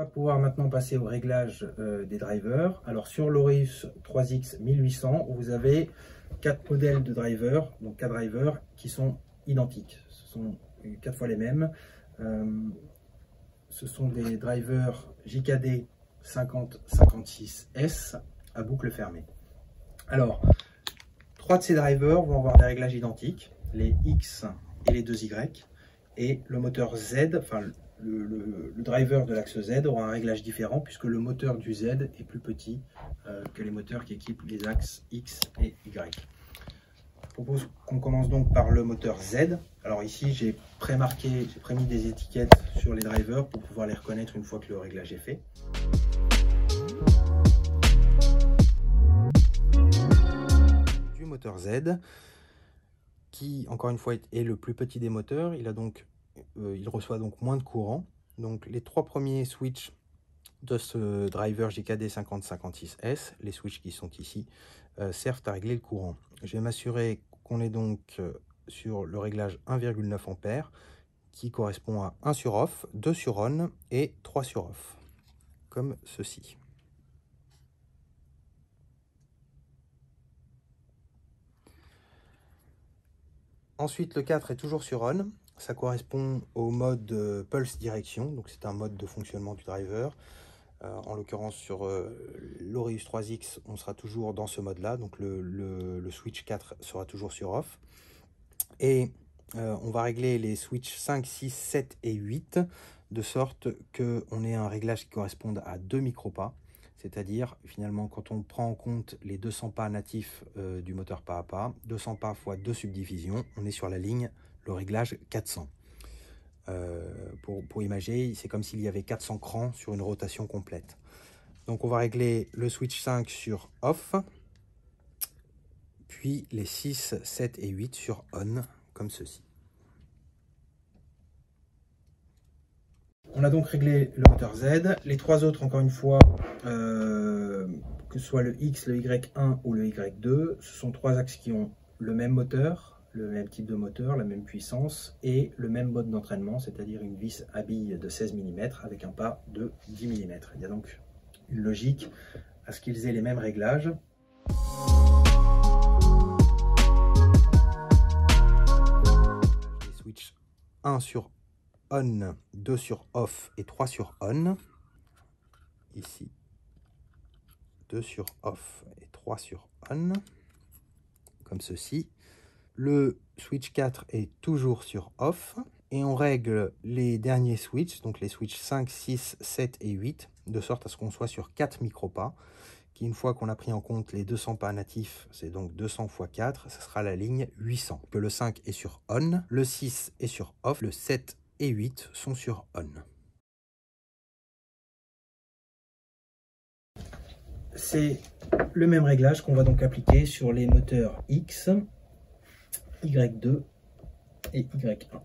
pouvoir maintenant passer au réglage des drivers. Alors sur l'Aureus 3X 1800, vous avez 4 modèles de drivers, donc 4 drivers qui sont identiques. Ce sont 4 fois les mêmes. Ce sont des drivers JKD 5056S à boucle fermée. Alors, 3 de ces drivers vont avoir des réglages identiques, les X et les 2Y, et le moteur Z, enfin le driver de l'axe Z aura un réglage différent puisque le moteur du Z est plus petit que les moteurs qui équipent les axes X et Y. Je propose qu'on commence donc par le moteur Z. Alors ici j'ai pré-marqué, j'ai prémis des étiquettes sur les drivers pour pouvoir les reconnaître une fois que le réglage est fait. Du moteur Z, qui encore une fois est le plus petit des moteurs, il reçoit donc moins de courant. Donc les 3 premiers switches de ce driver JKD 5056S, les switches qui sont ici, servent à régler le courant. Je vais m'assurer qu'on est donc sur le réglage 1,9 A qui correspond à 1 sur off, 2 sur on et 3 sur off, comme ceci. Ensuite, le 4 est toujours sur on. Ça correspond au mode pulse direction, donc c'est un mode de fonctionnement du driver. En l'occurrence, sur l'Aureus 3X, on sera toujours dans ce mode-là, donc le switch 4 sera toujours sur off. Et on va régler les switches 5, 6, 7 et 8, de sorte qu'on ait un réglage qui corresponde à 2 micropas. C'est-à-dire, finalement, quand on prend en compte les 200 pas natifs du moteur pas à pas, 200 pas fois 2 subdivisions, on est sur la ligne, le réglage 400. Pour imager, c'est comme s'il y avait 400 crans sur une rotation complète. Donc on va régler le switch 5 sur off, puis les 6, 7 et 8 sur on, comme ceci. On a donc réglé le moteur Z. Les 3 autres, encore une fois, que ce soit le X, le Y1 ou le Y2, ce sont 3 axes qui ont le même moteur, le même type de moteur, la même puissance et le même mode d'entraînement, c'est-à-dire une vis à billes de 16 mm avec un pas de 10 mm. Il y a donc une logique à ce qu'ils aient les mêmes réglages. Les switches 1 sur on, 2 sur off et 3 sur on. Ici, 2 sur off et 3 sur on, comme ceci. Le switch 4 est toujours sur off. Et on règle les derniers switches, donc les switches 5, 6, 7 et 8, de sorte à ce qu'on soit sur 4 micropas, qui une fois qu'on a pris en compte les 200 pas natifs, c'est donc 200 x 4, ça sera la ligne 800. Que le 5 est sur on, le 6 est sur off, le 7 et 8 sont sur on. C'est le même réglage qu'on va donc appliquer sur les moteurs X, Y2 et Y1.